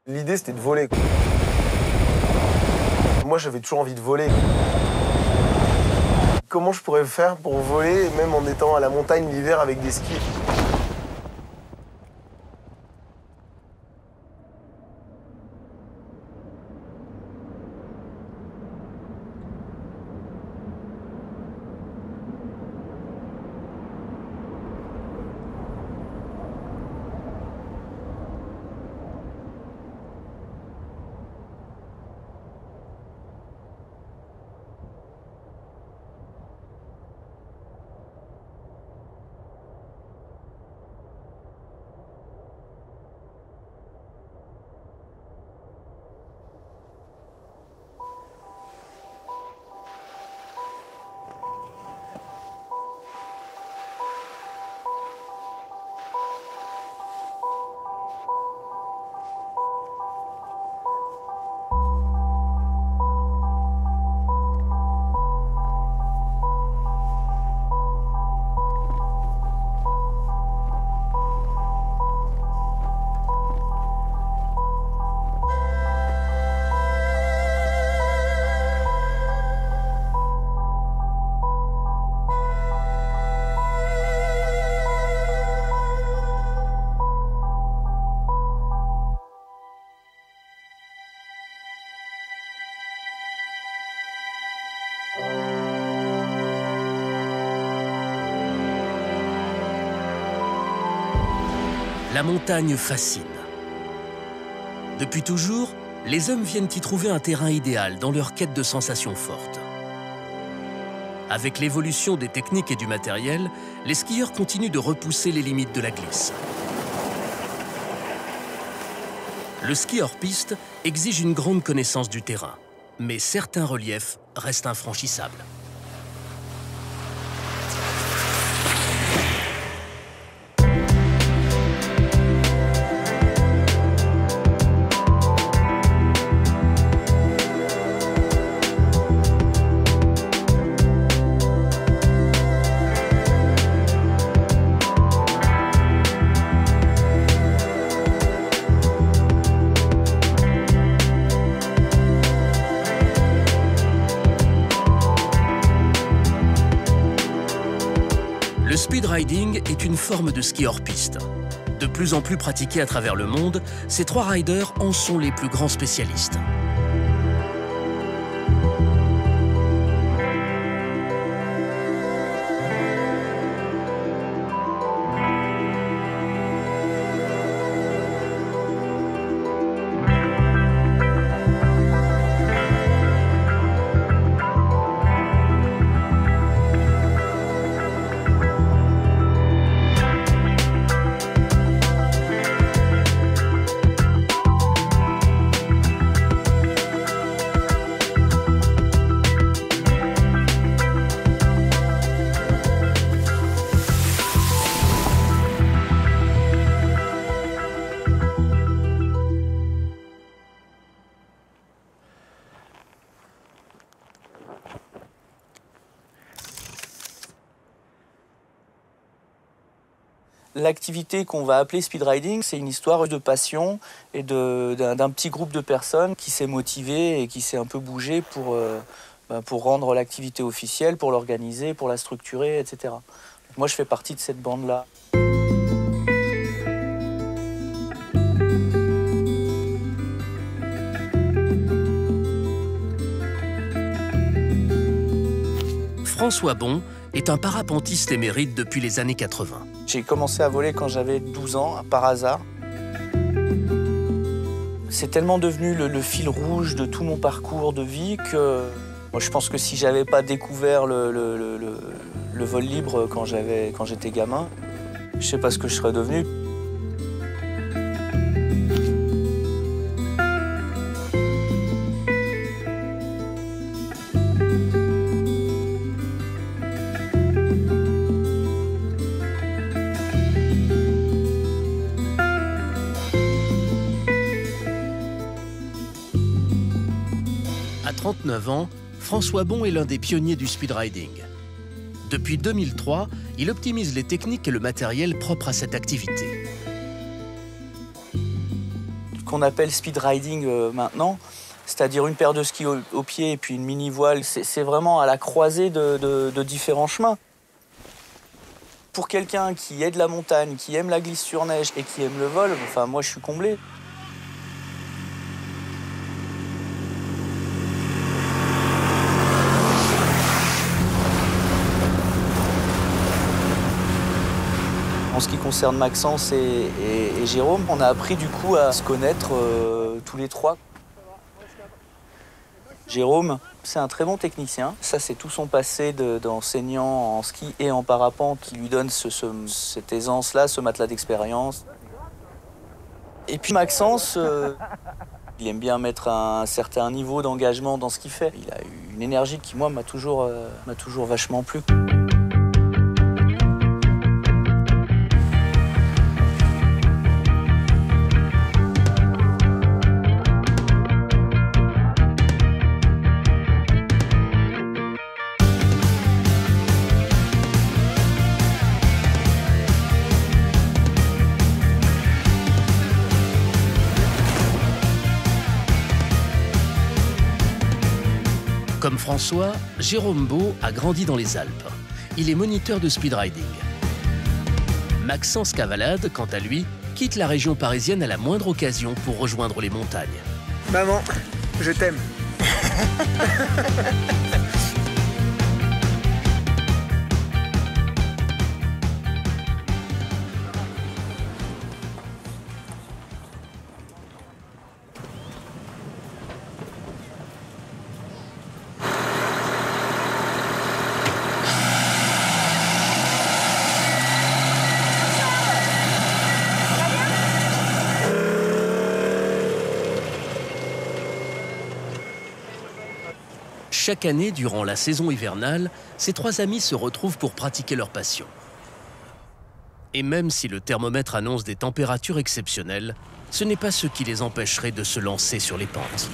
L'idée, c'était de voler. Moi, j'avais toujours envie de voler. Comment je pourrais faire pour voler, même en étant à la montagne l'hiver avec des skis? La montagne fascine. Depuis toujours, les hommes viennent y trouver un terrain idéal dans leur quête de sensations fortes. Avec l'évolution des techniques et du matériel, les skieurs continuent de repousser les limites de la glisse. Le ski hors piste exige une grande connaissance du terrain, mais certains reliefs restent infranchissables. Le speed riding est une forme de ski hors piste. De plus en plus pratiquée à travers le monde, ces trois riders en sont les plus grands spécialistes. L'activité qu'on va appeler speed riding, c'est une histoire de passion et d'un petit groupe de personnes qui s'est motivé et qui s'est un peu bougé pour rendre l'activité officielle, pour l'organiser, pour la structurer, etc. Donc moi, je fais partie de cette bande-là. François Bon est un parapentiste émérite depuis les années 80. J'ai commencé à voler quand j'avais 12 ans, par hasard. C'est tellement devenu le fil rouge de tout mon parcours de vie que moi, je pense que si j'avais pas découvert le vol libre quand j'étais gamin, je sais pas ce que je serais devenu. À 39 ans, François Bon est l'un des pionniers du speed riding. Depuis 2003, il optimise les techniques et le matériel propres à cette activité. qu'on appelle speed riding maintenant, c'est-à-dire une paire de skis au pied et puis une mini-voile. C'est vraiment à la croisée de différents chemins. Pour quelqu'un qui est de la montagne, qui aime la glisse sur neige et qui aime le vol, enfin moi je suis comblé. En ce qui concerne Maxence et Jérôme, on a appris du coup à se connaître tous les trois. Jérôme, c'est un très bon technicien. Ça, c'est tout son passé d'enseignant en ski et en parapente qui lui donne cette aisance-là, ce matelas d'expérience. Et puis Maxence, il aime bien mettre un certain niveau d'engagement dans ce qu'il fait. Il a une énergie qui, moi, m'a toujours vachement plu. Comme François, Jérôme Beau a grandi dans les Alpes. Il est moniteur de speed riding. Maxence Cavalade, quant à lui, quitte la région parisienne à la moindre occasion pour rejoindre les montagnes. Maman, je t'aime. Chaque année, durant la saison hivernale, ces trois amis se retrouvent pour pratiquer leur passion. Et même si le thermomètre annonce des températures exceptionnelles, ce n'est pas ce qui les empêcherait de se lancer sur les pentes.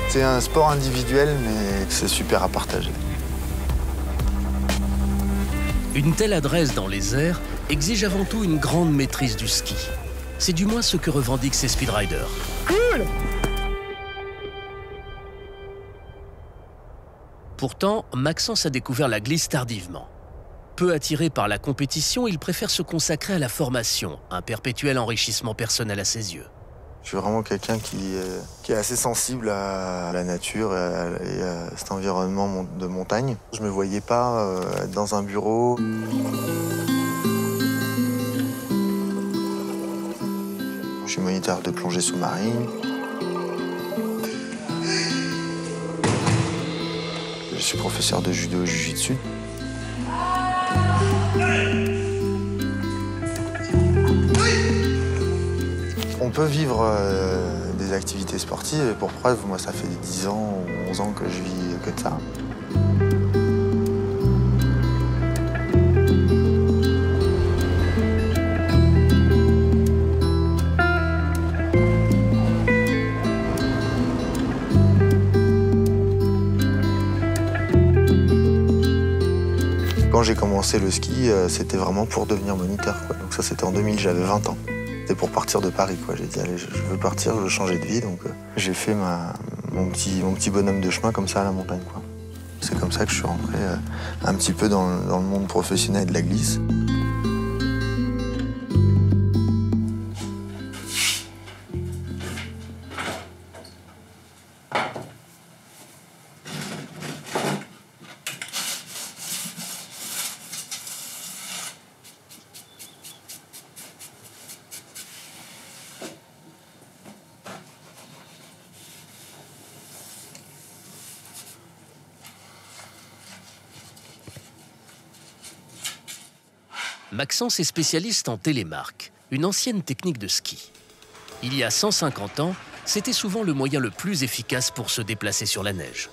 C'est un sport individuel, mais c'est super à partager. Une telle adresse dans les airs exige avant tout une grande maîtrise du ski. C'est du moins ce que revendiquent ces speedriders. Cool! Pourtant, Maxence a découvert la glisse tardivement. Peu attiré par la compétition, il préfère se consacrer à la formation, un perpétuel enrichissement personnel à ses yeux. Je suis vraiment quelqu'un qui est assez sensible à la nature et à cet environnement de montagne. Je ne me voyais pas être dans un bureau. Je suis moniteur de plongée sous-marine. Je suis professeur de judo et jiu-jitsu. On peut vivre des des activités sportives. Et pour preuve, moi, ça fait 10 ans ou 11 ans que je vis que de ça. Quand j'ai commencé le ski, c'était vraiment pour devenir moniteur, quoi. Donc ça, c'était en 2000, j'avais 20 ans. C'était pour partir de Paris, quoi. J'ai dit, allez, je veux partir, je veux changer de vie. Donc j'ai fait mon petit bonhomme de chemin comme ça à la montagne, quoi. C'est comme ça que je suis rentré un petit peu dans le monde professionnel de la glisse. Maxence est spécialiste en télémarque, une ancienne technique de ski. Il y a 150 ans, c'était souvent le moyen le plus efficace pour se déplacer sur la neige.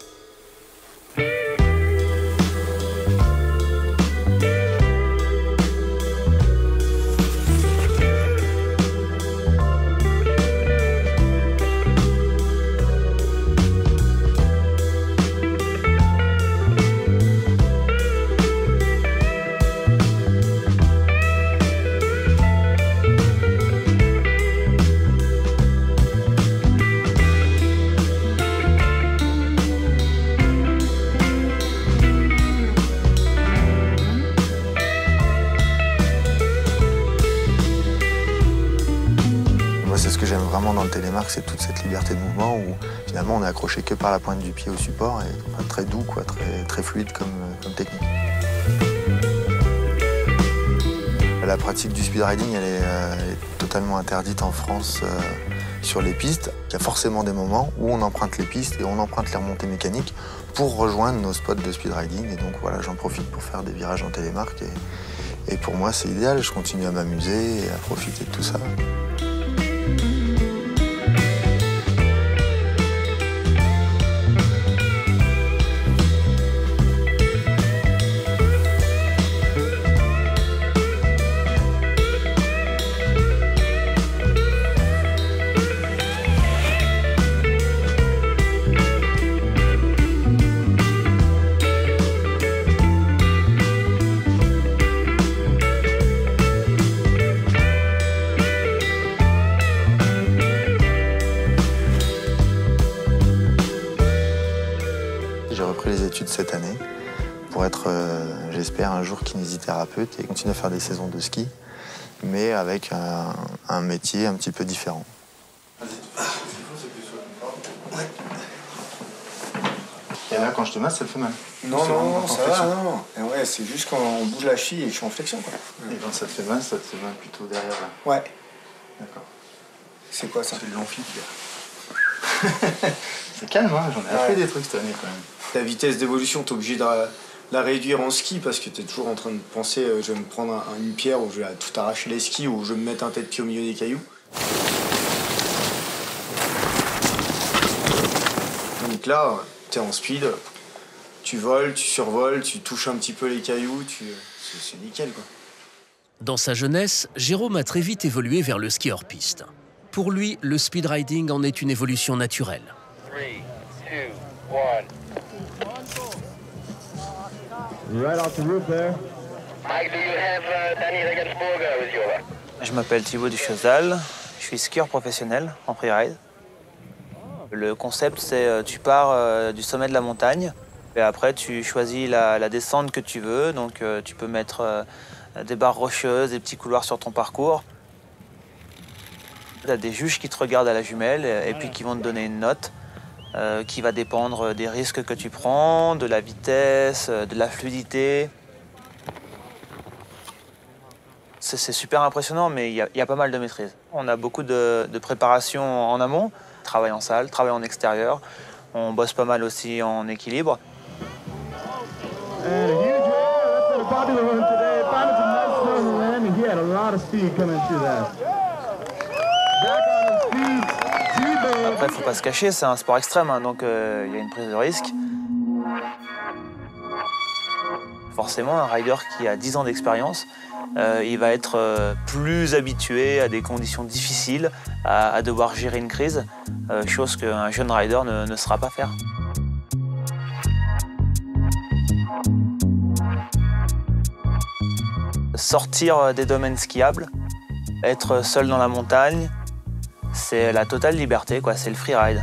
C'est ce que j'aime vraiment dans le télémarque, c'est toute cette liberté de mouvement où finalement on est accroché que par la pointe du pied au support et très doux, quoi, très fluide comme technique. La pratique du speed riding, elle est totalement interdite en France sur les pistes. Il y a forcément des moments où on emprunte les pistes et on emprunte les remontées mécaniques pour rejoindre nos spots de speed riding. Et donc voilà, j'en profite pour faire des virages en télémarque et pour moi c'est idéal, je continue à m'amuser et à profiter de tout ça. J'ai repris les études cette année pour être, j'espère, un jour kinésithérapeute et continuer à faire des saisons de ski, mais avec un métier un petit peu différent. Et là, quand je te masse, ça te fait mal? Non, ça va, non. Et ouais, c'est juste quand on bouge la cheville et je suis en flexion, quoi. Et quand ça te fait mal plutôt derrière là? Ouais. D'accord. C'est quoi ça? C'est de l'amphi, c'est calme, hein, j'en ai appris des trucs cette année quand même. La vitesse d'évolution, t'es obligé de la réduire en ski parce que t'es toujours en train de penser je vais me prendre une pierre ou je vais tout arracher les skis ou je vais me mettre un tête-pied au milieu des cailloux. Donc là, t'es en speed, tu voles, tu survoles, tu touches un petit peu les cailloux, c'est nickel, quoi. Dans sa jeunesse, Jérôme a très vite évolué vers le ski hors piste. Pour lui, le speed riding en est une évolution naturelle. 3, 2, 1. Right off the roof there. Mike, do you have Danny Regensburger with you? Je m'appelle Thibaut Duchazal, je suis skieur professionnel en freeride. Le concept, c'est tu pars du sommet de la montagne et après tu choisis la descente que tu veux. Donc tu peux mettre des barres rocheuses, des petits couloirs sur ton parcours. Tu as des juges qui te regardent à la jumelle et puis qui vont te donner une note qui va dépendre des risques que tu prends, de la vitesse, de la fluidité. C'est super impressionnant, mais il y a pas mal de maîtrise. On a beaucoup de préparation en amont, travail en salle, travail en extérieur. On bosse pas mal aussi en équilibre. And a huge roar. That's been a popular one today. Found some nice snow in the land, and he had a lot of speed coming through that. Back on his feet, T-Bone. Après, il ne faut pas se cacher, c'est un sport extrême, hein, donc il y a une prise de risque. Forcément, un rider qui a 10 ans d'expérience, il va être plus habitué à des conditions difficiles, à devoir gérer une crise, chose qu'un jeune rider ne saura pas faire. Sortir des domaines skiables, être seul dans la montagne, c'est la totale liberté, quoi. C'est le freeride.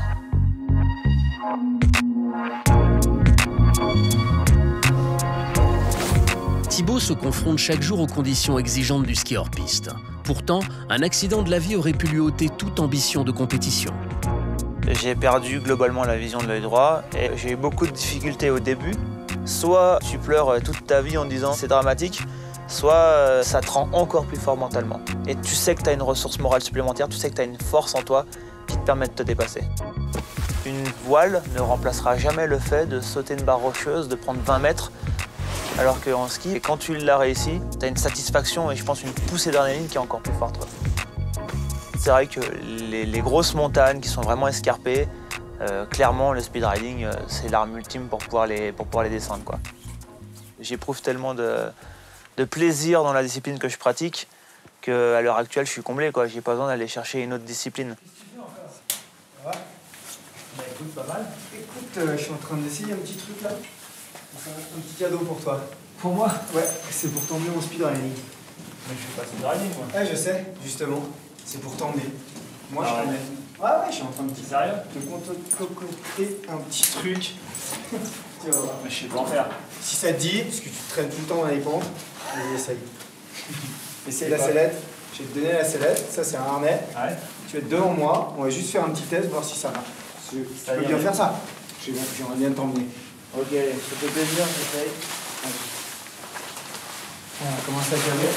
Thibaut se confronte chaque jour aux conditions exigeantes du ski hors piste. Pourtant, un accident de la vie aurait pu lui ôter toute ambition de compétition. J'ai perdu globalement la vision de l'œil droit et j'ai eu beaucoup de difficultés au début. Soit tu pleures toute ta vie en disant c'est dramatique, soit ça te rend encore plus fort mentalement. Et tu sais que tu as une ressource morale supplémentaire, tu sais que tu as une force en toi qui te permet de te dépasser. Une voile ne remplacera jamais le fait de sauter une barre rocheuse, de prendre 20 mètres, alors qu'en ski, quand tu l'as réussi, tu as une satisfaction et je pense une poussée d'adrénaline qui est encore plus forte. C'est vrai que les grosses montagnes qui sont vraiment escarpées, clairement le speedriding c'est l'arme ultime pour pouvoir les descendre, quoi. J'éprouve tellement de plaisir dans la discipline que je pratique qu'à l'heure actuelle je suis comblé, quoi. J'ai pas besoin d'aller chercher une autre discipline. Ça va? Bah écoute, pas mal. Écoute, je suis en train d'essayer un petit truc là. Un petit cadeau pour toi. Pour moi? Ouais, c'est pour t'emmener en speedriding. Mais je fais pas de speedriding, moi. Ouais, je sais, justement. C'est pour t'emmener. Moi, Ah je ouais. t'emmène. Ouais, je suis en train de Sérieux? te concocter un petit truc. Tu vas voir. Mais je sais pas en faire. Si ça te dit, parce que tu te traînes tout le temps dans les pentes, vas-y, essaye. Essaye la pas. sellette. Je vais te donner la sellette. Ça, c'est un harnais. Ouais. Tu vas être devant moi. On va juste faire un petit test, voir si ça marche. Tu peux bien faire ça? J'aimerais bien t'emmener. Ok, je te fais plaisir, j'essaye. Voilà, commence à calmer.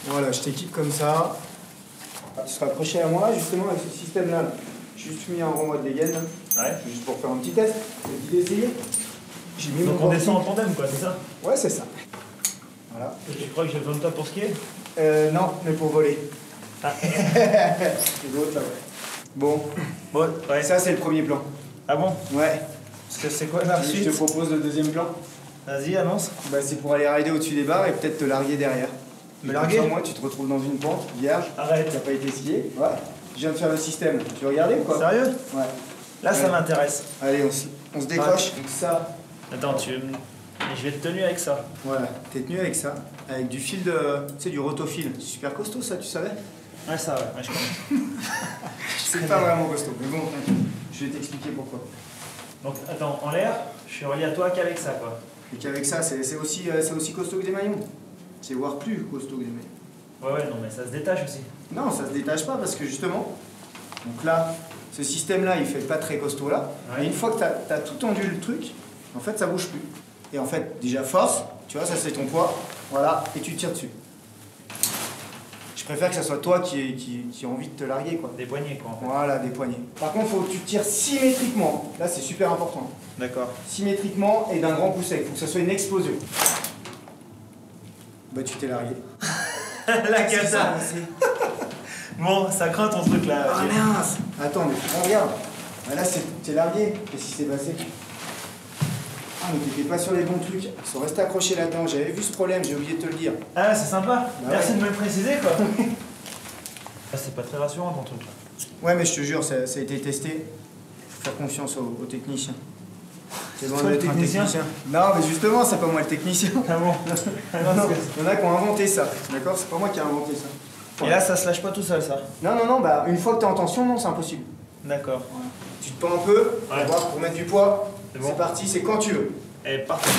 Voilà, je t'équipe comme ça. Tu seras accroché à moi, justement, avec ce système-là. J'ai juste mis un renvoi de dégaine, là. Ouais. Juste pour faire un petit test. J'ai dit d'essayer. J'ai mis Donc mon on descend en portique. tandem, quoi, c'est ça? Ouais, c'est ça. Voilà. Tu crois que j'ai besoin de toi pour skier? Non, mais pour voler. Ah. C'est l'autre, là, ouais. Bon, Bon, ouais. ça, c'est le premier plan. Ah bon? Ouais. Parce que c'est quoi la Je suite? te propose le deuxième plan. Vas-y, annonce. Bah, c'est pour aller rider au-dessus des barres et peut-être te larguer derrière. Me larguer? Comme ça, moi, tu te retrouves dans une pente vierge. Arrête. Qui n'a pas été skié. Ouais. Je viens de faire le système. Tu veux regarder ou quoi? Sérieux? Ouais. Là, ça Ouais. m'intéresse. Allez, on se décroche. Donc ça, Attends, je vais être tenu avec ça. voilà. T'es tenu avec ça. Avec du fil de... Tu sais, du rotofil. C'est super costaud, ça, tu savais? Ouais, ça, ouais, je connais. C'est pas vraiment costaud. Mais bon, je vais t'expliquer pourquoi. Donc, attends, en l'air, je suis relié à toi qu'avec ça, quoi. Et qu'avec ça, c'est aussi costaud que des maillons. C'est voire plus costaud que des maillons. Ouais, non, mais ça se détache aussi. Non, ça se détache pas parce que justement, donc là, ce système-là, il fait pas très costaud là. Ouais. Et une fois que t'as tout tendu le truc, en fait, ça bouge plus. Et en fait, déjà force, tu vois, ça c'est ton poids, voilà, et tu tires dessus. Je préfère que ça soit toi qui a envie de te larguer, quoi. Des poignées, quoi, en fait. Voilà, des poignées. Par contre, il faut que tu tires symétriquement. Là, c'est super important. D'accord. Symétriquement et d'un grand coup sec. Il faut que ça soit une explosion. Bah, tu t'es largué. La C'est ça, cata. Bon, ça craint ton truc, là. Ah mince! Attends, mais regarde. Ah, là, t'es largué. Qu'est-ce qui s'est passé? Ah, mais t'étais pas sur les bons trucs. Ils sont restés accrochés là-dedans. J'avais vu ce problème, j'ai oublié de te le dire. Ah, c'est sympa. Merci ouais. de me le préciser, quoi. Ah, c'est pas très rassurant, ton truc, là. Ouais, mais je te jure, ça a été testé. Faut faire confiance aux techniciens. C'est loin Toi, le d'être un technicien? Non, mais justement, c'est pas moi le technicien. Ah bon? Non, il y en a qui ont inventé ça. D'accord? C'est pas moi qui ai inventé ça. Et là, ça se lâche pas tout seul, ça? Non, bah, une fois que t'es en tension, non, c'est impossible. D'accord. Voilà. Tu te pends un peu, Ouais. pour mettre du poids. C'est bon. C'est parti, c'est quand tu veux. Et parfait.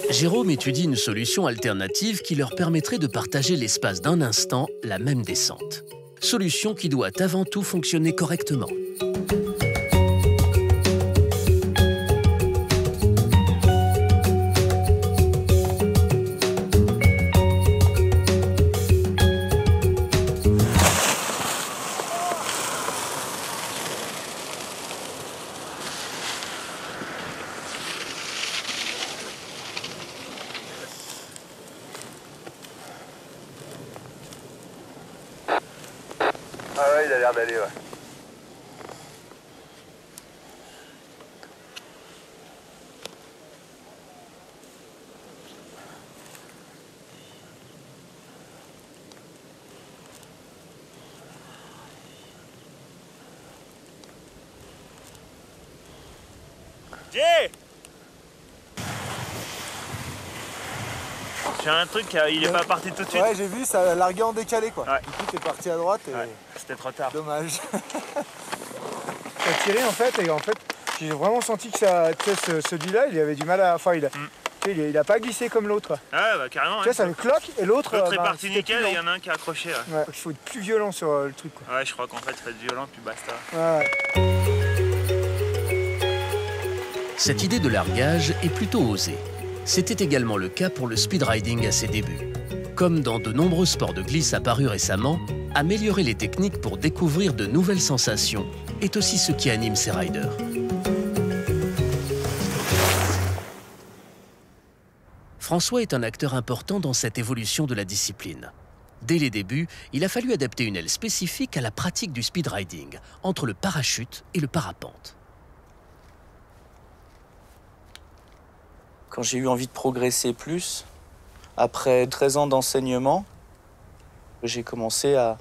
Jérôme étudie une solution alternative qui leur permettrait de partager l'espace d'un instant la même descente. Solution qui doit avant tout fonctionner correctement. Ah ouais, il a l'air d'aller, ouais. Jay! J'ai un truc, il est pas parti tout de suite. Ouais, j'ai vu, ça a largué en décalé quoi. Ouais. Du coup, t'es parti à droite et... Ouais, c'était trop tard. Dommage. T'as tiré en fait, et en fait, j'ai vraiment senti que ça, tu sais, celui-là, il avait du mal à. Enfin, il a pas glissé comme l'autre. Ouais, bah carrément. Tu vois, ça le cloque et l'autre. L'autre est parti c'était nickel plus et il y lent. en a un qui a accroché. Ouais, Ouais, il faut être plus violent sur le truc quoi. ouais je crois qu'en fait, faut être violent puis basta. Ouais. Cette idée de largage est plutôt osée. C'était également le cas pour le speedriding à ses débuts. Comme dans de nombreux sports de glisse apparus récemment, améliorer les techniques pour découvrir de nouvelles sensations est aussi ce qui anime ces riders. François est un acteur important dans cette évolution de la discipline. Dès les débuts, il a fallu adapter une aile spécifique à la pratique du speedriding, entre le parachute et le parapente. Quand j'ai eu envie de progresser plus, après 13 ans d'enseignement, j'ai commencé à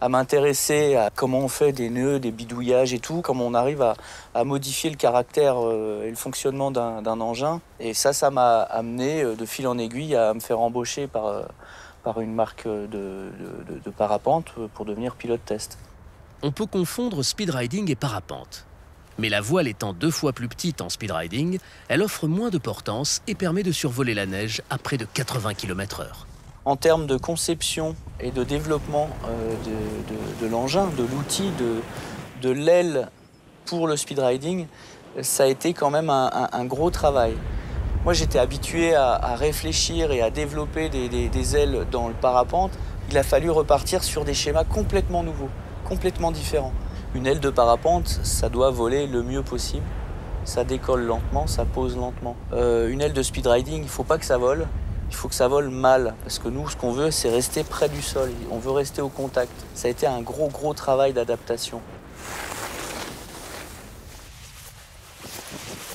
m'intéresser à comment on fait des nœuds, des bidouillages et tout, comment on arrive à modifier le caractère et le fonctionnement d'un engin. Et ça m'a amené de fil en aiguille à me faire embaucher par une marque de parapente pour devenir pilote test. On peut confondre speedriding et parapente. Mais la voile étant 2 fois plus petite en speedriding, elle offre moins de portance et permet de survoler la neige à près de 80 km/h. En termes de conception et de développement de l'engin, de l'outil, de l'aile pour le speedriding, ça a été quand même un gros travail. Moi, j'étais habitué à réfléchir et à développer des ailes dans le parapente. Il a fallu repartir sur des schémas complètement nouveaux, complètement différents. Une aile de parapente, ça doit voler le mieux possible. Ça décolle lentement, ça pose lentement. Une aile de speedriding, il ne faut pas que ça vole. Il faut que ça vole mal. Parce que nous, ce qu'on veut, c'est rester près du sol. On veut rester au contact. Ça a été un gros travail d'adaptation.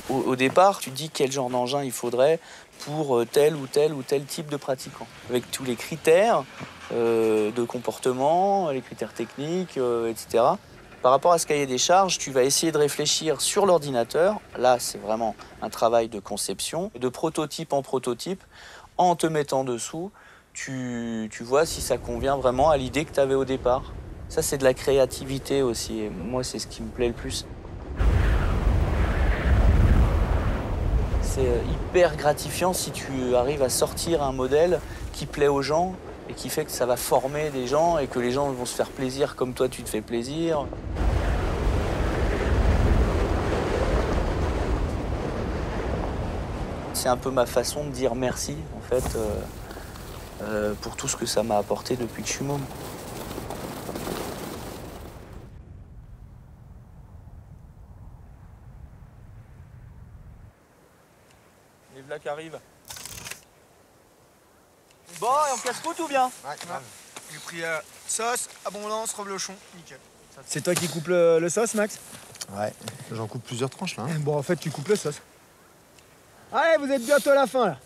Au départ, tu te dis quel genre d'engin il faudrait pour tel ou tel type de pratiquant. Avec tous les critères de comportement, les critères techniques, etc. Par rapport à ce cahier des charges, tu vas essayer de réfléchir sur l'ordinateur. Là, c'est vraiment un travail de conception, de prototype en prototype. En te mettant dessous, tu vois si ça convient vraiment à l'idée que tu avais au départ. Ça, c'est de la créativité aussi. Et moi, c'est ce qui me plaît le plus. C'est hyper gratifiant si tu arrives à sortir un modèle qui plaît aux gens et qui fait que ça va former des gens et que les gens vont se faire plaisir comme toi, tu te fais plaisir. C'est un peu ma façon de dire merci, en fait, pour tout ce que ça m'a apporté depuis que je suis môme. Les v'là qui arrivent. Bon, et on casse-croûte ou bien? Ouais. J'ai pris sauce, abondance, reblochon, nickel. C'est toi qui coupes le sauce, Max? Ouais, j'en coupe plusieurs tranches là. Bon, en fait, tu coupes le sauce. Allez, vous êtes bientôt à la fin, là.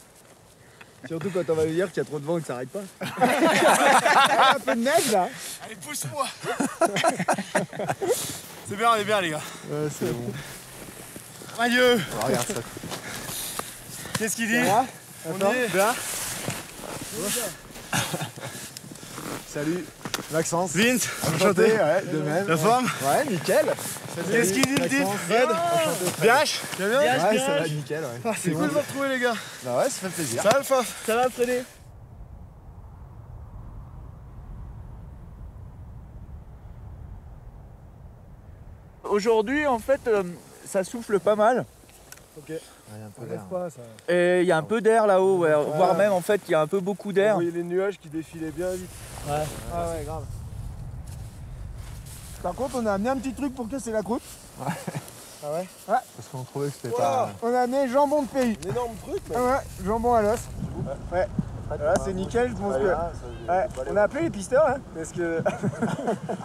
Surtout quand on va lui dire qu'il y a trop de vent et que ça arrête pas. Un peu de neige, là. Allez, pousse-moi. C'est bien, on est bien, les gars. Ouais, c'est bon. Adieu. Oh, regarde ça. Qu'est-ce qu'il dit? On est bien. Salut. Maxence. Vince. Enchanté, ouais, de même. La forme? Ouais, nickel. Qu'est-ce qu'il dit, le type? Fred. Bien? Tu vas bien? Ouais, ça va nickel, ouais. Ah, c'est cool de vous retrouver, les gars. Bah ouais, ça fait plaisir. Ça va, le Faf? Ça va, Freddy? Aujourd'hui, en fait, ça souffle pas mal. Ok. Il y a un peu On d'air. lève pas, ça. Et il y a un peu d'air là-haut, ouais. Voire même, en fait, il y a un peu beaucoup d'air. Vous voyez les nuages qui défilaient bien vite. Ouais. Ah ouais, grave. Par contre, on a amené un petit truc pour casser la croûte. Ouais. Ah ouais? Ouais. Parce qu'on trouvait que c'était pas. On a amené jambon de pays. Un énorme truc, mais. Ah ouais, jambon à l'os. Ouais. Fred. Voilà, c'est nickel, je pense que... Ouais, on a appelé les pisteurs, hein, parce que...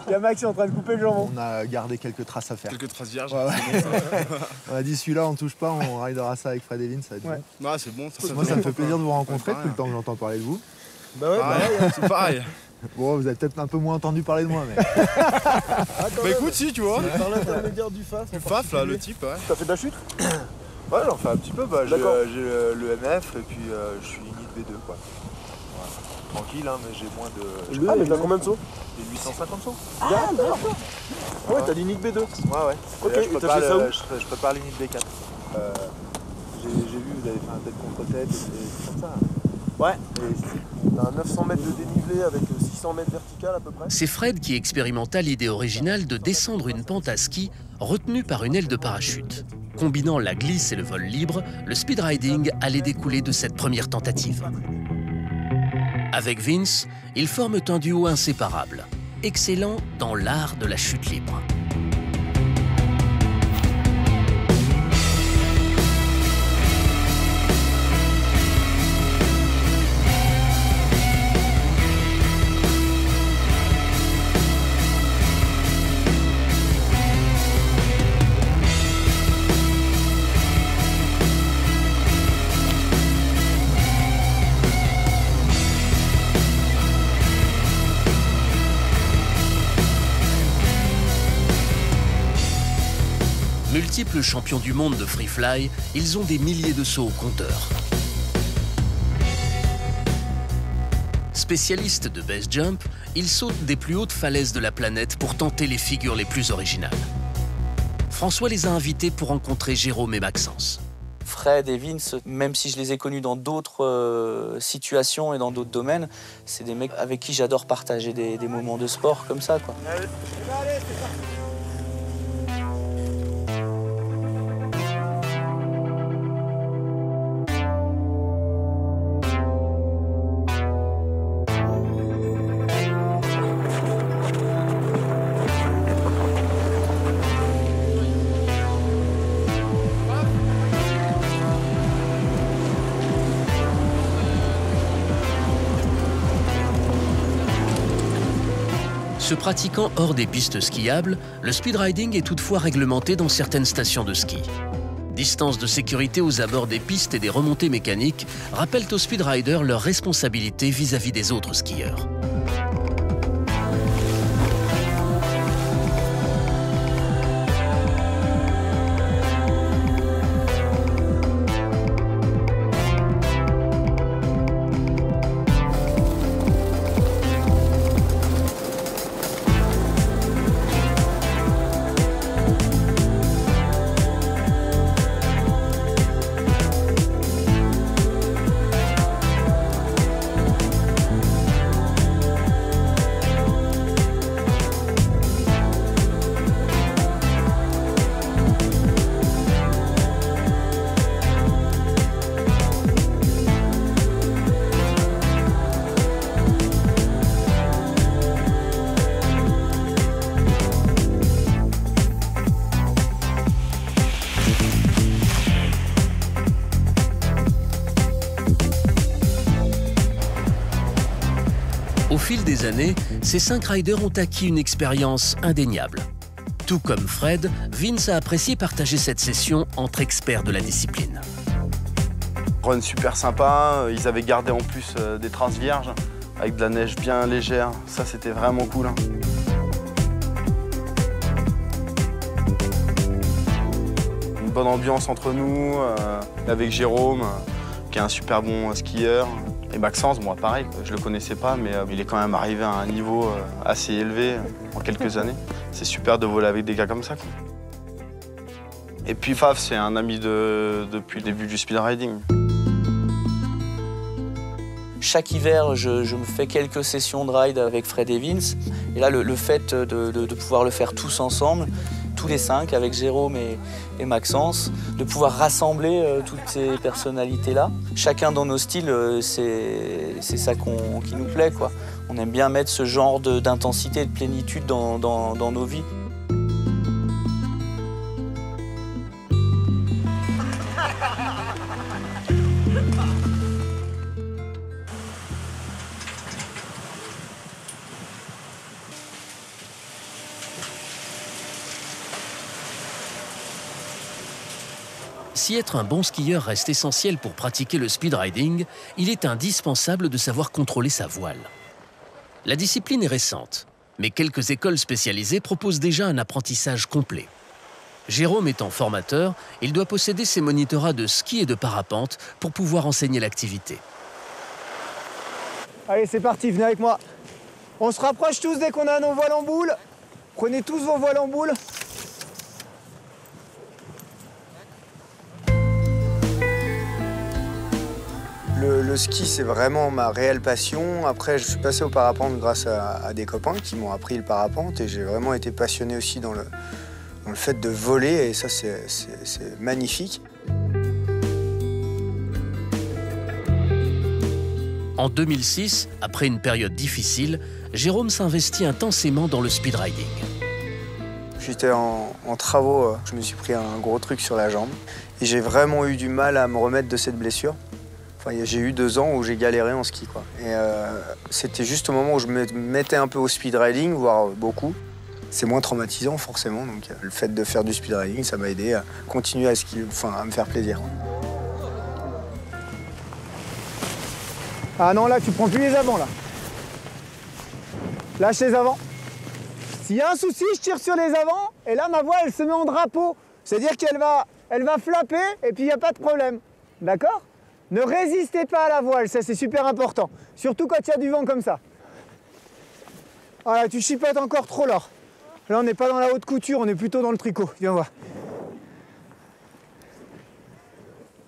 Il y a Max qui est en train de couper le jambon. On a gardé quelques traces à faire. Quelques traces vierges. Ouais, ouais. On a dit celui-là, on ne touche pas, on ridera ça avec Fred et Vince, ça va être bon. Ouais, c'est bon. Moi, ça me fait plaisir de vous rencontrer depuis le temps que j'entends parler de vous. Bah ouais, pareil, c'est pareil. Bon, vous avez peut-être un peu moins entendu parler de moi, mais... Bah écoute, si, tu vois. Par l'intermédiaire du FAF. Le FAF, là, le type, ouais. T'as fait de la chute? Ouais, j'en fais un petit peu. Bah, j'ai D'accord. le MF et puis je suis limite B2, quoi. Voilà. Tranquille, hein, mais j'ai moins de... Ah, mais t'as combien de sauts? J'ai 850 sauts. Ah, d'accord. Ouais, t'as l'unique B2. Ouais, ouais. Ok, Et là, et t'as fait ça où? je prépare l'unique B4. J'ai vu, vous avez fait un tête contre tête et tout comme ça. Ouais. Et t'as 900 mètres de dénivelé avec 600 mètres vertical à peu près. C'est Fred qui expérimenta l'idée originale de descendre une pente à ski retenue par une aile de parachute. Combinant la glisse et le vol libre, le speed riding allait découler de cette première tentative. Avec Vince, ils forment un duo inséparable, excellent dans l'art de la chute libre. Multiples champions du monde de free fly, ils ont des milliers de sauts au compteur. Spécialistes de base jump, ils sautent des plus hautes falaises de la planète pour tenter les figures les plus originales. François les a invités pour rencontrer Jérôme et Maxence. Fred et Vince, même si je les ai connus dans d'autres situations et dans d'autres domaines, c'est des mecs avec qui j'adore partager des moments de sport comme ça, quoi. Se pratiquant hors des pistes skiables, le speed riding est toutefois réglementé dans certaines stations de ski. Distances de sécurité aux abords des pistes et des remontées mécaniques rappellent aux speed riders leurs responsabilités vis-à-vis des autres skieurs. Au fil des années, ces 5 riders ont acquis une expérience indéniable. Tout comme Fred, Vince a apprécié partager cette session entre experts de la discipline. Run super sympa, ils avaient gardé en plus des traces vierges avec de la neige bien légère, ça c'était vraiment cool. Une bonne ambiance entre nous, avec Jérôme, qui est un super bon skieur. Et Maxence, moi pareil, je le connaissais pas, mais il est quand même arrivé à un niveau assez élevé en quelques années. C'est super de voler avec des gars comme ça. Et puis Faf, c'est un ami depuis le début du speed riding. Chaque hiver, je me fais quelques sessions de ride avec Fred et Vince. Et là, le fait de pouvoir le faire tous ensemble, tous les 5, avec Jérôme et Maxence, de pouvoir rassembler toutes ces personnalités-là. Chacun dans nos styles, c'est ça qui nous plaît, quoi. On aime bien mettre ce genre d'intensité et de plénitude dans nos vies. Si être un bon skieur reste essentiel pour pratiquer le speed riding, il est indispensable de savoir contrôler sa voile. La discipline est récente, mais quelques écoles spécialisées proposent déjà un apprentissage complet. Jérôme étant formateur, il doit posséder ses monitorats de ski et de parapente pour pouvoir enseigner l'activité. Allez, c'est parti, venez avec moi. On se rapproche tous dès qu'on a nos voiles en boule. Prenez tous vos voiles en boule. Le ski, c'est vraiment ma réelle passion. Après, je suis passé au parapente grâce à des copains qui m'ont appris le parapente et j'ai vraiment été passionné aussi dans le fait de voler et ça, c'est magnifique. En 2006, après une période difficile, Jérôme s'investit intensément dans le speed riding. J'étais en travaux, je me suis pris un gros truc sur la jambe et j'ai vraiment eu du mal à me remettre de cette blessure. Enfin, j'ai eu 2 ans où j'ai galéré en ski, quoi. Et c'était juste au moment où je me mettais un peu au speed riding, voire beaucoup. C'est moins traumatisant forcément, donc le fait de faire du speed riding, ça m'a aidé à continuer à me faire plaisir. Ah non, là, tu prends plus les avants, là. Lâche les avants. S'il y a un souci, je tire sur les avants, et là, ma voile, elle se met en drapeau. C'est-à-dire qu'elle va flapper, et puis il n'y a pas de problème. D'accord ? Ne résistez pas à la voile, ça, c'est super important. Surtout quand il y a du vent comme ça. Voilà, tu chipotes encore trop, là. Là, on n'est pas dans la haute couture, on est plutôt dans le tricot. Viens voir.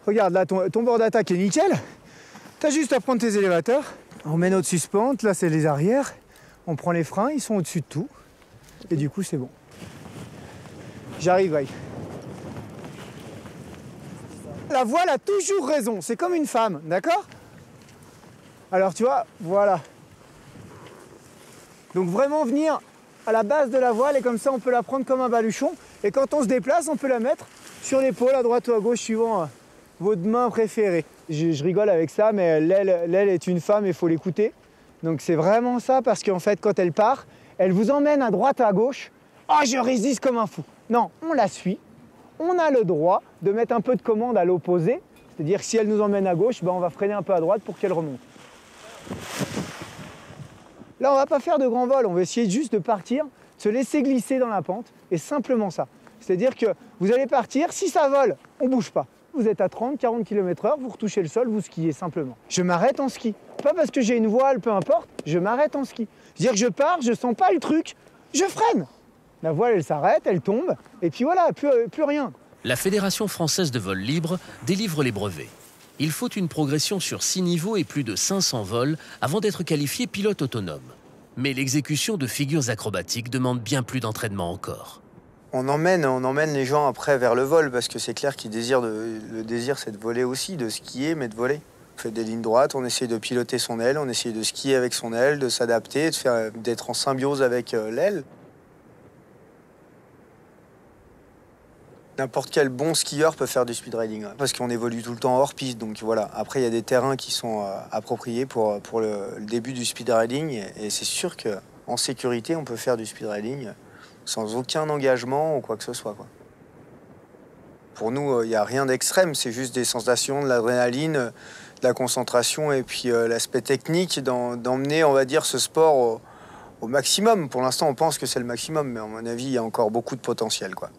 Regarde, là, ton bord d'attaque est nickel. T'as juste à prendre tes élévateurs. On met notre suspente, là, c'est les arrières. On prend les freins, ils sont au-dessus de tout. Et du coup, c'est bon. J'arrive, aïe. La voile a toujours raison, c'est comme une femme, d'accord? Alors, tu vois, voilà. Donc, vraiment venir à la base de la voile et comme ça, on peut la prendre comme un baluchon. Et quand on se déplace, on peut la mettre sur l'épaule, à droite ou à gauche, suivant votre main préférée. Je rigole avec ça, mais l'aile est une femme et il faut l'écouter. Donc c'est vraiment ça, parce qu'en fait, quand elle part, elle vous emmène à droite, à gauche. Oh, je résiste comme un fou. Non, on la suit. On a le droit de mettre un peu de commande à l'opposé. C'est-à-dire que si elle nous emmène à gauche, ben on va freiner un peu à droite pour qu'elle remonte. Là, on ne va pas faire de grand vol. On va essayer juste de partir, se laisser glisser dans la pente. Et simplement ça. C'est-à-dire que vous allez partir, si ça vole, on ne bouge pas. Vous êtes à 30, 40 km/h, vous retouchez le sol, vous skiez simplement. Je m'arrête en ski. Pas parce que j'ai une voile, peu importe, je m'arrête en ski. C'est-à-dire que je pars, je sens pas le truc, je freine. La voile, elle s'arrête, elle tombe, et puis voilà, plus rien. La Fédération française de vol libre délivre les brevets. Il faut une progression sur 6 niveaux et plus de 500 vols avant d'être qualifié pilote autonome. Mais l'exécution de figures acrobatiques demande bien plus d'entraînement encore. On emmène les gens après vers le vol parce que c'est clair qu'ils désirent le désir, c'est de voler aussi, de skier, mais de voler. On fait des lignes droites, on essaie de piloter son aile, on essaie de skier avec son aile, de s'adapter, d'être en symbiose avec l'aile. N'importe quel bon skieur peut faire du speed riding, parce qu'on évolue tout le temps hors piste. Donc voilà. Après, il y a des terrains qui sont appropriés pour le début du speed riding, et c'est sûr qu'en sécurité, on peut faire du speed riding sans aucun engagement ou quoi que ce soit, quoi. Pour nous, il n'y a rien d'extrême, c'est juste des sensations, de l'adrénaline, de la concentration et puis l'aspect technique d'emmener, on va dire, ce sport au maximum. Pour l'instant, on pense que c'est le maximum, mais à mon avis, il y a encore beaucoup de potentiel, quoi.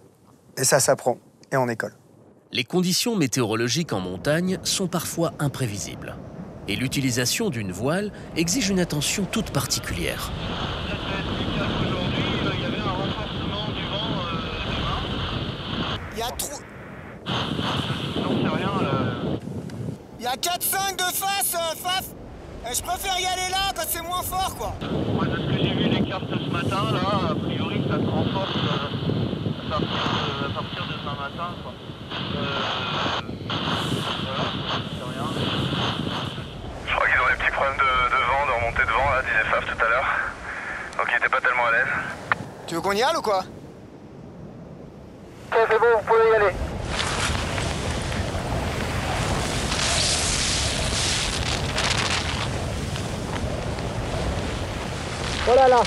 Et ça s'apprend, et en école. Les conditions météorologiques en montagne sont parfois imprévisibles. Et l'utilisation d'une voile exige une attention toute particulière. Il y a trop... Il y a 4-5 de face, Faf. Je préfère y aller là, quand c'est moins fort, quoi. Moi, de ce que j'ai vu les cartes ce matin, là, a priori, ça se renforce à partir de ce matin, quoi. Voilà, c'est rien. Je crois qu'ils ont des petits problèmes de vent, de remontée de vent, là, disait Faf tout à l'heure. Donc ils étaient pas tellement à l'aise. Tu veux qu'on y aille ou quoi? Ok, c'est bon, vous pouvez y aller. Oh là là!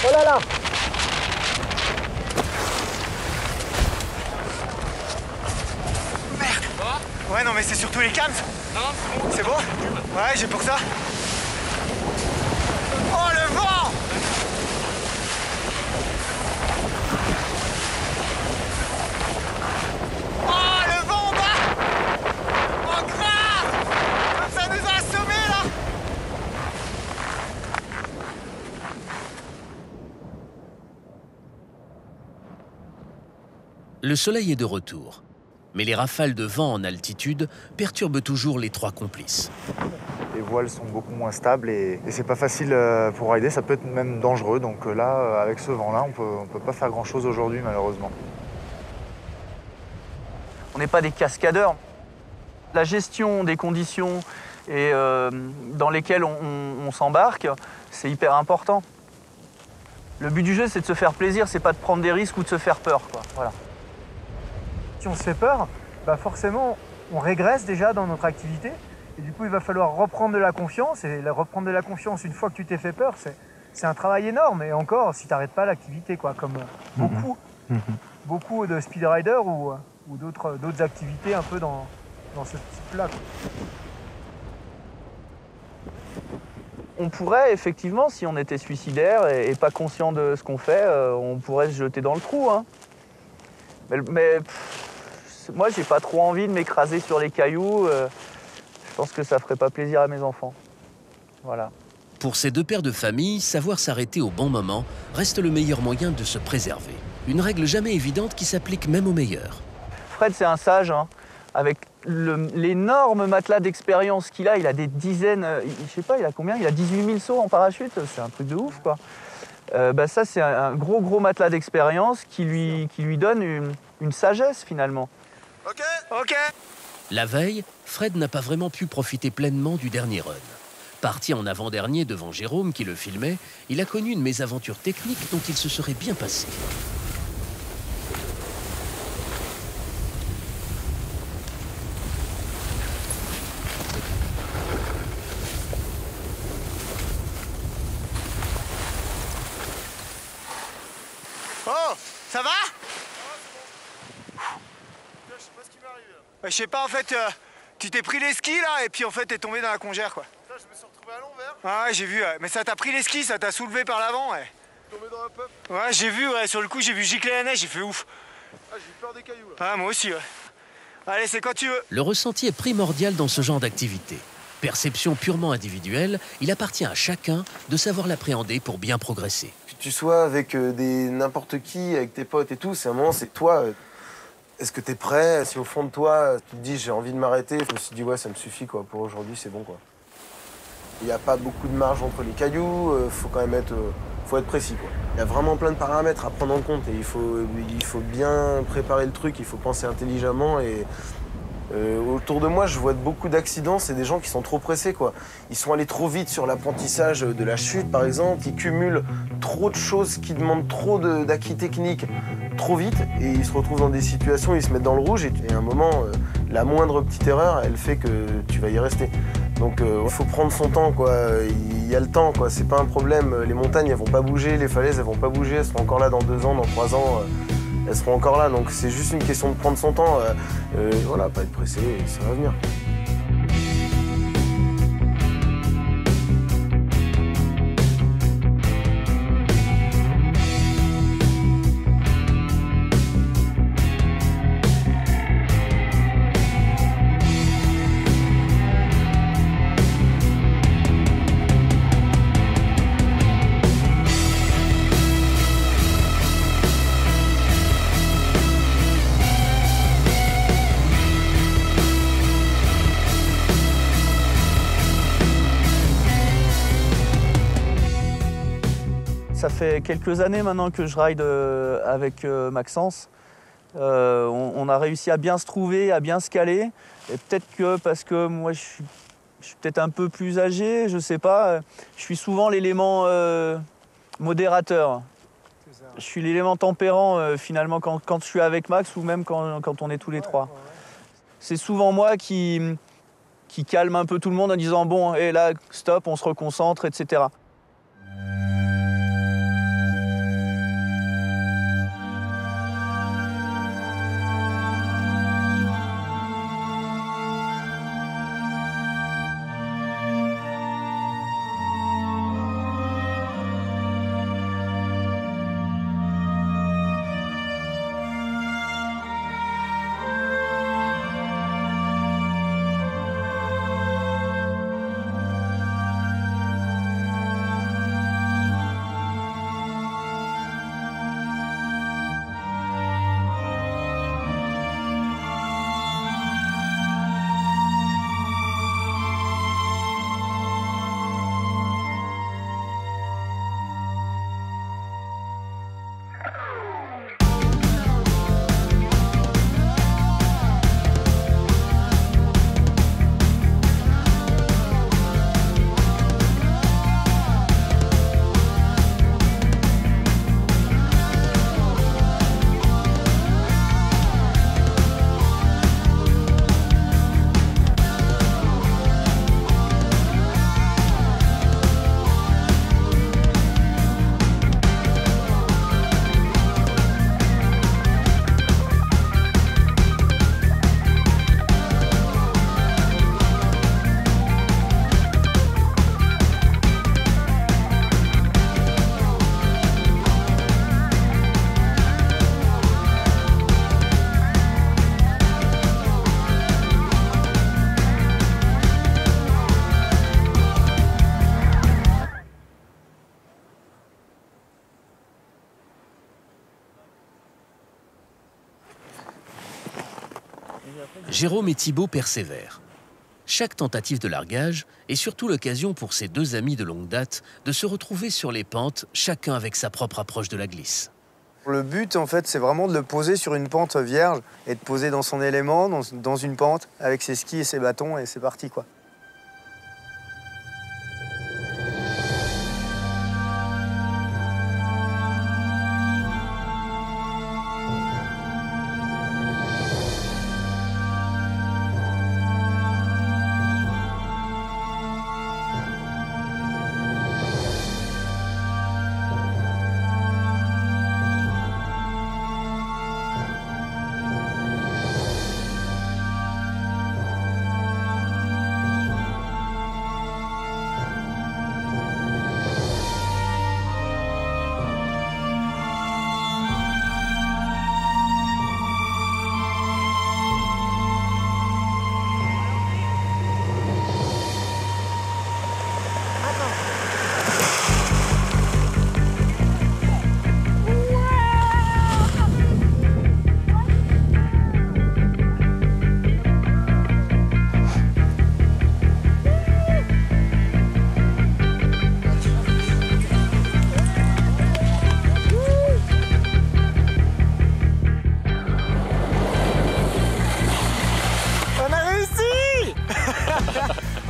Oh là là! Merde! Ouais, non, mais c'est surtout les cams. Non, C'est bon? Ouais, j'ai pour ça. Oh, le vent! Oh, le vent en bas! Oh, grave! Ça nous a assommés, là! Le soleil est de retour, mais les rafales de vent en altitude perturbent toujours les trois complices. Les voiles sont beaucoup moins stables et c'est pas facile pour rider, ça peut être même dangereux. Donc là, avec ce vent-là, on peut pas faire grand-chose aujourd'hui, malheureusement. On n'est pas des cascadeurs. La gestion des conditions et, dans lesquelles on s'embarque, c'est hyper important. Le but du jeu, c'est de se faire plaisir, c'est pas de prendre des risques ou de se faire peur, quoi. Voilà. Si on se fait peur, bah forcément, on régresse déjà dans notre activité. Et du coup, il va falloir reprendre de la confiance. Et reprendre de la confiance une fois que tu t'es fait peur, c'est un travail énorme. Et encore, si tu n'arrêtes pas l'activité, quoi, comme beaucoup de speedriders ou d'autres activités un peu dans ce type-là. On pourrait effectivement, si on était suicidaire et pas conscient de ce qu'on fait, on pourrait se jeter dans le trou. Hein. Mais moi, j'ai pas trop envie de m'écraser sur les cailloux. Je pense que ça ferait pas plaisir à mes enfants. Voilà. Pour ces deux pères de famille, savoir s'arrêter au bon moment reste le meilleur moyen de se préserver. Une règle jamais évidente qui s'applique même aux meilleurs. Fred, c'est un sage, hein. Avec l'énorme matelas d'expérience qu'il a, il a des dizaines, je sais pas, il a combien? Il a 18 000 sauts en parachute, c'est un truc de ouf, quoi. Ça, c'est un gros matelas d'expérience qui lui donne une sagesse, finalement. Ok. La veille, Fred n'a pas vraiment pu profiter pleinement du dernier run. Parti en avant-dernier devant Jérôme qui le filmait, il a connu une mésaventure technique dont il se serait bien passé. Oh, ça va? Je sais pas, en fait, tu t'es pris les skis là et puis en fait t'es tombé dans la congère, quoi. Ça, je me suis retrouvé à l'envers. Ah ouais, j'ai vu, ouais. Mais ça t'a pris les skis, ça t'a soulevé par l'avant, ouais. Tombé dans la peuple. Ouais, j'ai vu, ouais, sur le coup j'ai vu gicler la neige, j'ai fait ouf. Ah, j'ai eu peur des cailloux là. Ah, moi aussi, ouais. Allez, c'est quand tu veux. Le ressenti est primordial dans ce genre d'activité. Perception purement individuelle, il appartient à chacun de savoir l'appréhender pour bien progresser. Que tu sois avec n'importe qui, avec tes potes et tout, c'est un moment, c'est toi. Est-ce que t'es prêt? Si au fond de toi, tu te dis j'ai envie de m'arrêter, je me suis dit ouais, ça me suffit quoi. Pour aujourd'hui, c'est bon quoi. Il n'y a pas beaucoup de marge entre les cailloux, faut quand même être précis quoi. Il y a vraiment plein de paramètres à prendre en compte et il faut bien préparer le truc, il faut penser intelligemment et autour de moi, je vois beaucoup d'accidents, c'est des gens qui sont trop pressés quoi. Ils sont allés trop vite sur l'apprentissage de la chute par exemple, ils cumulent trop de choses qui demandent trop d'acquis techniques trop vite et ils se retrouvent dans des situations où ils se mettent dans le rouge et à un moment, la moindre petite erreur, elle fait que tu vas y rester. Donc il faut prendre son temps quoi, il y a le temps quoi, c'est pas un problème. Les montagnes elles vont pas bouger, les falaises elles vont pas bouger, elles seront encore là dans 2 ans, dans 3 ans. Elles seront encore là, donc c'est juste une question de prendre son temps. Voilà, pas être pressé, ça va venir. Ça fait quelques années maintenant que je ride avec Maxence. On a réussi à bien se trouver, à bien se caler. Et peut-être que parce que moi je suis peut-être un peu plus âgé, je sais pas. Je suis souvent l'élément modérateur. Je suis l'élément tempérant finalement quand je suis avec Max ou même quand on est tous les trois. C'est souvent moi qui calme un peu tout le monde en disant bon, et là, stop, on se reconcentre, etc. Jérôme et Thibaut persévèrent. Chaque tentative de largage est surtout l'occasion pour ces deux amis de longue date de se retrouver sur les pentes, chacun avec sa propre approche de la glisse. Le but, en fait, c'est vraiment de le poser sur une pente vierge et de poser dans son élément, dans une pente, avec ses skis et ses bâtons, et c'est parti, quoi.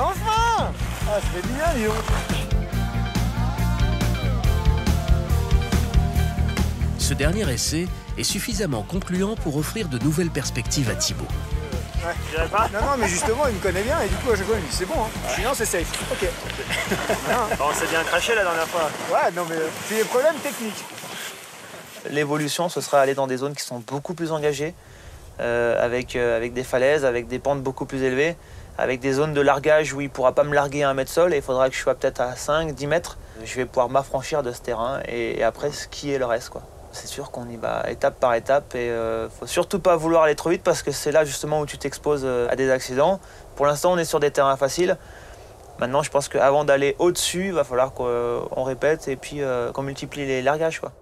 Enfin! Ah, ça fait du bien, dis donc. Ce dernier essai est suffisamment concluant pour offrir de nouvelles perspectives à Thibaut. Ouais, je dirais pas. Non, mais justement, il me connaît bien et du coup, à chaque fois, il me dit c'est bon, hein. Sinon, c'est safe. Ok. On s'est bien craché la dernière fois. Ouais, non, mais c'est des problèmes techniques. L'évolution, ce sera aller dans des zones qui sont beaucoup plus engagées, avec des falaises, avec des pentes beaucoup plus élevées, avec des zones de largage où il ne pourra pas me larguer à 1 mètre sol et il faudra que je sois peut-être à 5, 10 mètres. Je vais pouvoir m'affranchir de ce terrain et après skier le reste, quoi. C'est sûr qu'on y va étape par étape et faut surtout pas vouloir aller trop vite parce que c'est là justement où tu t'exposes à des accidents. Pour l'instant, on est sur des terrains faciles. Maintenant, je pense qu'avant d'aller au-dessus, il va falloir qu'on répète et puis qu'on multiplie les largages, quoi.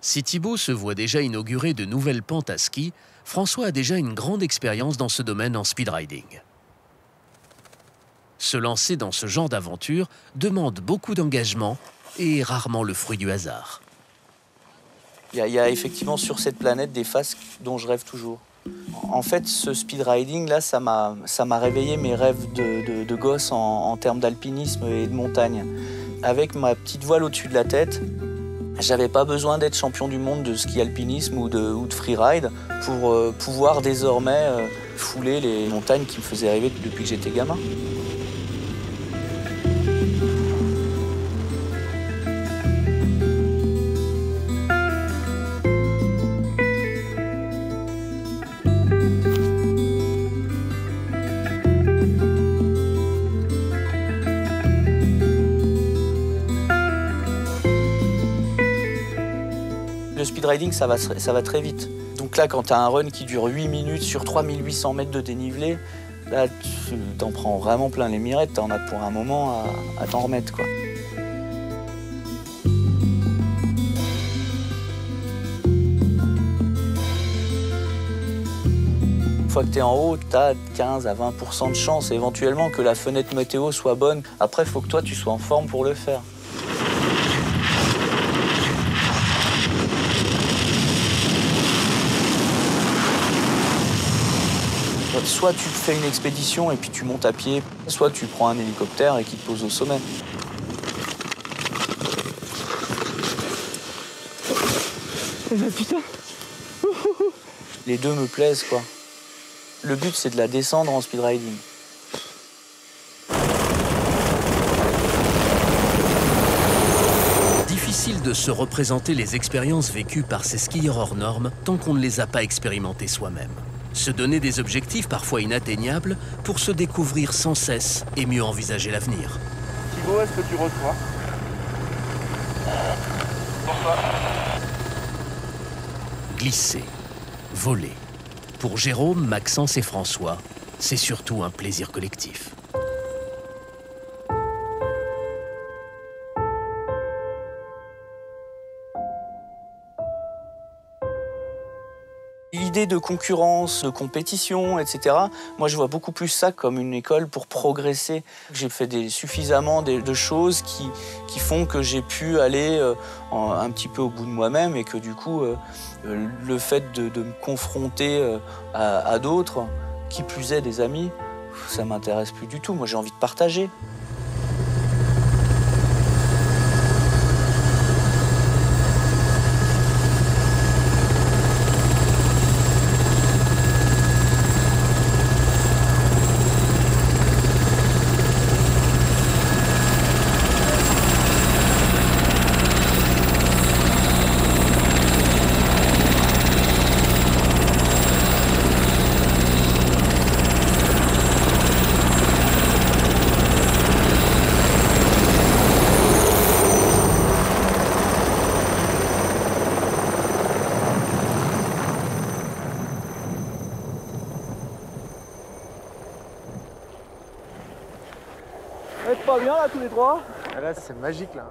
Si Thibaut se voit déjà inaugurer de nouvelles pentes à ski, François a déjà une grande expérience dans ce domaine en speedriding. Se lancer dans ce genre d'aventure demande beaucoup d'engagement et est rarement le fruit du hasard. Il y a effectivement sur cette planète des phases dont je rêve toujours. En fait, ce speedriding, là, ça m'a réveillé mes rêves de gosse en termes d'alpinisme et de montagne. Avec ma petite voile au-dessus de la tête, j'avais pas besoin d'être champion du monde de ski alpinisme ou de freeride pour pouvoir désormais fouler les montagnes qui me faisaient rêver depuis que j'étais gamin. Le speedriding, ça va très vite. Donc là, quand tu as un run qui dure 8 minutes sur 3800 mètres de dénivelé, là, tu t'en prends vraiment plein les mirettes. Tu en as pour un moment à t'en remettre, quoi. Une fois que tu es en haut, tu as 15 à 20% de chance éventuellement que la fenêtre météo soit bonne. Après, il faut que toi, tu sois en forme pour le faire. Soit tu fais une expédition et puis tu montes à pied, soit tu prends un hélicoptère et qui te pose au sommet. Putain. Les deux me plaisent, quoi. Le but, c'est de la descendre en speedriding. Difficile de se représenter les expériences vécues par ces skieurs hors normes tant qu'on ne les a pas expérimentées soi-même. Se donner des objectifs parfois inatteignables pour se découvrir sans cesse et mieux envisager l'avenir. Thibaut, est-ce que tu reçois? Bonsoir. Glisser, voler. Pour Jérôme, Maxence et François, c'est surtout un plaisir collectif. l'idée de concurrence, de compétition, etc., moi je vois beaucoup plus ça comme une école pour progresser. J'ai fait suffisamment de choses qui font que j'ai pu aller un petit peu au bout de moi-même et que du coup, le fait de me confronter à d'autres, qui plus est des amis, ça m'intéresse plus du tout. Moi j'ai envie de partager. Vous êtes pas bien là tous les trois? Là c'est magique là.